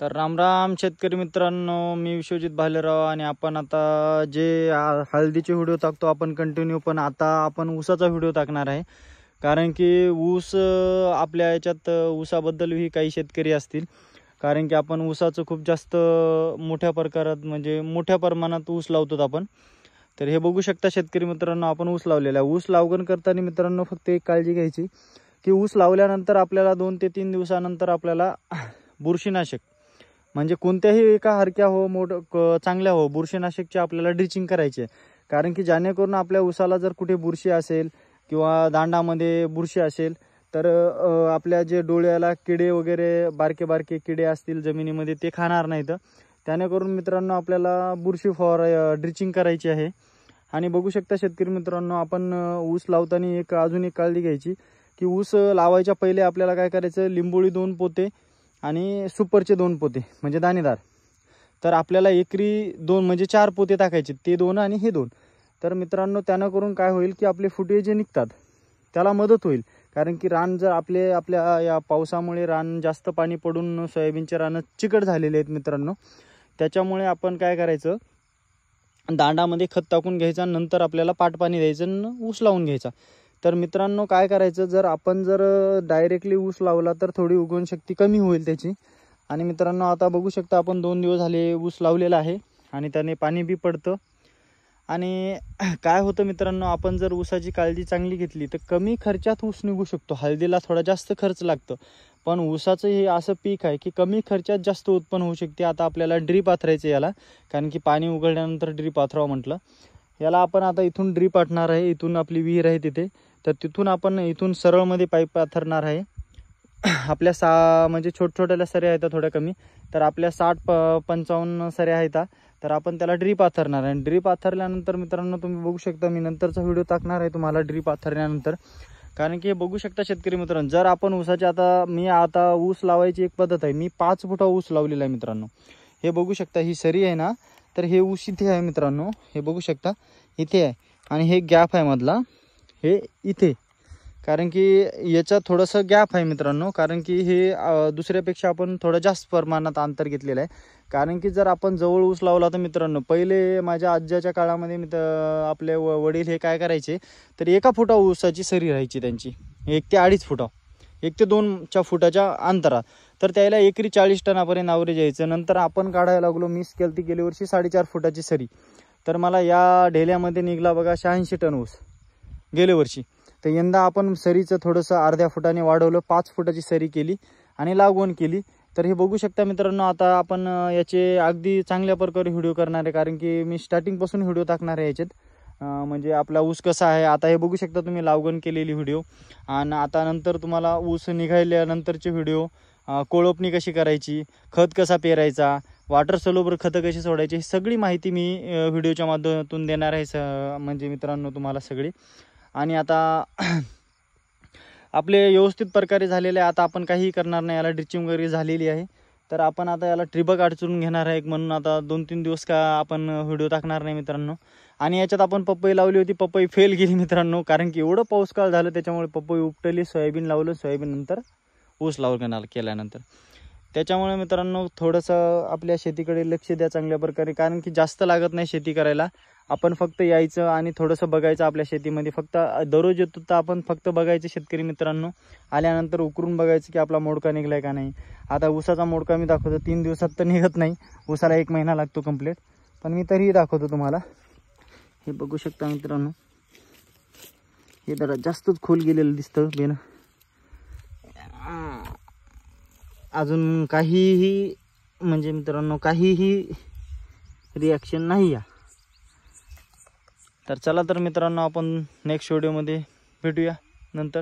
तर रामराम शेतकरी मित्रांनो, मी विश्वजित भालेराव आणि आपण आता जे हळदीचे व्हिडिओ टाकतो आपण कंटिन्यू, पण आता आपण ऊसाचा व्हिडिओ टाकणार आहे. कारण की ऊस आपल्या याच्यात ऊसाबद्दलही काही शेतकरी असतील, कारण की आपण ऊसाचं खूप जास्त मोठ्या प्रकारात म्हणजे मोठ्या प्रमाणात ऊस लावतो आपण. तर हे बघू शकता शेतकरी मित्रांनो, आपण ऊस लावलेला आहे. ऊस लागवड करताना मित्रांनो फक्त एक काळजी घ्यायची की ऊस लावल्यानंतर आपल्याला 2 ते 3 दिवसानंतर आपल्याला बुरशीनाशक म्हणजे कोणत्याही एका हरक्या हो चांगल्या हो बुरशीनाशकची आपल्याला ड्रिचिंग करायची आहे. कारण की जेणेकरून आपल्या ऊसाला जर कुठे बुरशी असेल किंवा दांडामध्ये बुरशी असेल तर आपल्या जे डोळ्याला किडे वगैरे बारके बारके किडे असतील जमिनीमध्ये ते खाणार नाहीत. त्याने करून मित्रांनो आपल्याला बुरशी ड्रिचिंग करायची आहे. आणि बघू शकता शेतकरी मित्रांनो, आपण ऊस लावताना अजून एक काळजी घ्यायची की ऊस लावायच्या पहिले आपल्याला काय करायचं, लिंबोळी 2 पोते आणि सुपरचे 2 पोते म्हणजे दाणेदार. तर आपल्याला एकरी 2 म्हणजे 4 पोते टाकायचे, ते 2 आणि हे 2. तर मित्रांनो त्यानं करून काय होईल की आपले फुटे जे निघतात त्याला मदत होईल. कारण की रान जर आपल्या या पावसामुळे रान जास्त पाणी पडून सोयाबीनचे रान चिकट झालेले आहेत मित्रांनो. त्याच्यामुळे आपण काय करायचं, दांडामध्ये खत टाकून घ्यायचा, नंतर आपल्याला पाटपाणी द्यायचं आणि ऊस लावून घ्यायचा. तर मित्रांनो काय करायचं, जर आपण डायरेक्टली ऊस लावला तर थोडी उगवण शक्ती कमी होईल त्याची. आणि मित्रांनो आता बघू शकता आपण 2 दिवस झाले ऊस लावलेला आहे आणि त्याने पाणी बी पडतं. आणि काय होतं मित्रांनो, आपण जर ऊसाची काळजी चांगली घेतली तर कमी खर्चात ऊस निघू शकतो. हळदीला थोडा जास्त खर्च लागतं, पण ऊसाचं हे असं पीक आहे की कमी खर्चात जास्त उत्पन्न होऊ शकते. आता आपल्याला ड्रीप आथरायचं याला, कारण की पाणी उघडल्यानंतर ड्रीप आथरावं म्हटलं. याला आपण आता इथून ड्रीप आटणार आहे, इथून आपली विहीर आहे तिथे, तर तिथून आपण इथून सरळमध्ये पाईप आथरणार आहे. आपल्या म्हणजे छोट्या सऱ्या आहेत थोड्या कमी, तर आपल्या 60-55 सऱ्या आहेत. तर आपण त्याला ड्रीप आथरणार आहे. ड्रीप आथरल्यानंतर मित्रांनो तुम्ही बघू शकता, मी नंतरचा व्हिडिओ टाकणार आहे तुम्हाला ड्रीप आथरल्यानंतर. कारण की बघू शकता शेतकरी मित्रांनो, जर आपण ऊसाचे आता ऊस लावायची एक पद्धत आहे. मी 5 फुटा ऊस लावलेला आहे मित्रांनो. हे बघू शकता, ही सरी आहे ना, तर हे ऊस इथे आहे मित्रांनो. हे बघू शकता इथे आहे आणि हे गॅप आहे मधला, हे इथे. कारण की याचा थोडंसं गॅप आहे मित्रांनो, कारण की हे दुसऱ्यापेक्षा आपण थोडं जास्त प्रमाणात अंतर घेतलेलं आहे. कारण की जर आपण जवळ ऊस लावला तर मित्रांनो, पहिले माझ्या आज्याच्या काळामध्ये आपले वडील हे काय करायचे, तर 1 फुटा ऊसाची सरी राहायची त्यांची, 1 ते 2.5 फुटा, 1 ते 2 फुटाच्या अंतरात. तर त्याला एकरी 40 टनापर्यंत ॲव्हरेज यायचं. नंतर आपण काढायला लागलो, मी केली गेल्या वर्षी 4.5 फुटाची सरी. तर मला या ढेल्यामध्ये निघला बघा 86 टन ऊस गेल्या वर्षी. तर यंदा आपण सरीचं थोडंसं अर्ध्या फुटाने वाढवलं, 5 फुटाची सरी केली आणि लागवण केली. तर हे बघू शकता मित्रांनो, आता आपण याचे अगदी चांगल्या प्रकारे व्हिडिओ करणार आहे. कारण की मी स्टार्टिंगपासून व्हिडिओ टाकणार आहे याच्यात, म्हणजे आपला ऊस कसा आहे. आता हे बघू शकता तुम्ही लागवण केलेली व्हिडिओ, आणि आता नंतर तुम्हाला ऊस निघाल्यानंतरचे व्हिडिओ, कोळपणी कशी करायची, खत कसा पेरायचा, वॉटर सलोबर खतं कशी सोडायची, ही सगळी माहिती मी व्हिडिओच्या माध्यमातून देणार आहे म्हणजे मित्रांनो तुम्हाला सगळी. आणि आता आपले व्यवस्थित प्रकारे झालेले आहे. आता आपण काहीही करणार नाही, याला ड्रिचिंग वगैरे झालेली आहे. तर आपण आता याला ठिबक अडचून घेणार आहे, म्हणून आता 2-3 दिवस का आपण व्हिडिओ टाकणार नाही मित्रांनो. आणि याच्यात आपण पपई लावली होती, पपई फेल गेली मित्रांनो, कारण की एवढं पाऊसकाळ झालं त्याच्यामुळे पपई उपटली. सोयाबीन लावलं, सोयाबीन नंतर ऊस लावून केल्यानंतर. त्याच्यामुळे मित्रांनो थोडंसं आपल्या शेतीकडे लक्ष द्या चांगल्या प्रकारे, कारण की जास्त लागत नाही शेती करायला. आपण फक्त यायचं आणि थोडंसं बघायचं आपल्या शेतीमध्ये. फक्त दररोज येतो तर आपण फक्त बघायचं शेतकरी मित्रांनो, आल्यानंतर उकरून बघायचं की आपला मोडका निघलाय का नाही. आता ऊसाचा मोडका मी दाखवतो, 3 दिवसात तर निघत नाही, ऊसाला 1 महिना लागतो कंप्लीट, पण मी तरीही दाखवतो तुम्हाला. हे बघू शकता मित्रांनो, हे जरा जास्तच खोल गेलेलं दिसतं बेन. अजून काहीही म्हणजे मित्रांनो काहीही रिॲक्शन नाही या. तर चला तर मित्रांनो, आपण नेक्स्ट व्हिडिओमध्ये भेटूया नंतर.